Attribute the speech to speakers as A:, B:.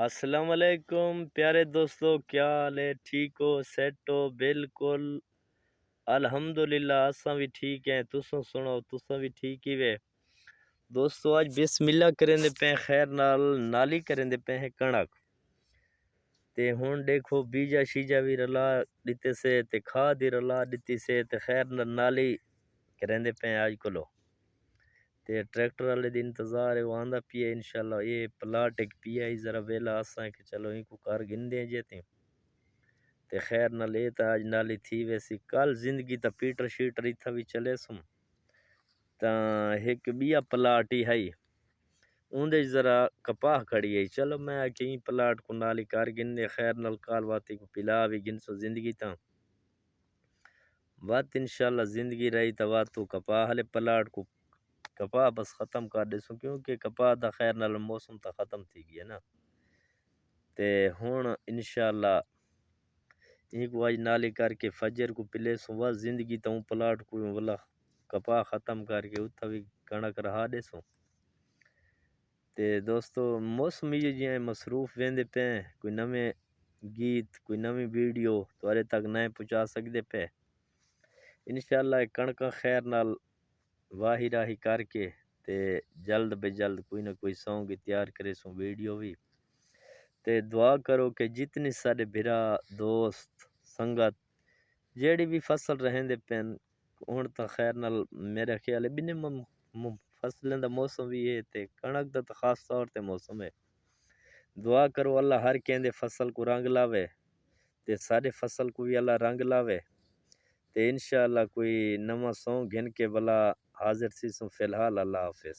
A: السلام علیکم پیارے دوستو، کیا حال ہے؟ ٹھیک ہو؟ سیٹ ہو؟ بالکل الحمدللہ اساں بھی ٹھیک ہیں۔ تساں سنو، تساں بھی ٹھیک ہی وے دوستو۔ آج بسم اللہ کریں دے پہ خیر نال نالی کریں دے پہ ہیں کنک تے ہون دیکھو بیجا شیجا بھی رلا دیتے سے تے کھاد ہی رلا دیتی سے تے خیر نال نالی کریں دے پہ آج کلو تے ٹریکٹر والے دی انتظار ہے، وہ آندا پیا انشاءاللہ یہ پلاٹ ایک پیا ہی ذرا ویلا آساں کہ چلو ان کو کار گندے جیتے تے خیر نہ لے تا آج نالی تھی ویسی کل زندگی تا پیٹر شیٹر ایتھا بھی چلے سم تا ایک بیا پلاٹ ہی ہے اوندے ذرا کپاہ کھڑی ہے، چلو میں کہیں پلاٹ کو نالی کار گندے خیر نال کال واتی کو پلا بھی گنسو زندگی تا بات انشاءاللہ زندگی رہی تا واتو کپاہ ہلے پلاٹ کو کپاہ بس ختم کر دے سو کیونکہ کپاہ دا خیر نال موسم تا ختم تھی گیا نا تے ہون انشاءاللہ ایک واج نالی کر کے فجر کو پلے سو وا زندگی تا پلاٹ کو والا کپاہ ختم کر کے اتھا بھی کنک رہا دے سو تے دوستو موسم یہ جی مصروف ویندے پہ کوئی نویں گیت کوئی نویں ویڈیو توارے تک نئے پہنچا سکدے پہ انشاءاللہ کنکا خیر نال واہی راہی کر کے تے جلد بے جلد کوئی نہ کوئی سانگ تیار کرے سو ویڈیو بھی تے دعا کرو کہ جتنی سارے بھرا دوست سنگت جیڑی بھی فصل رہن دے پین ہن تا خیر نال میرے خیال ہے بن فصلیں دا موسم بھی ہے تے کنک دا خاص طور تے موسم ہے، دعا کرو اللہ ہر کہندے فصل کو رنگ لاوے تے سارے فصل کو بھی اللہ رنگ لاوے تے انشاءاللہ کوئی نواں سانگ گھن کے بلا حاضر سی سو فی الحال اللہ حافظ۔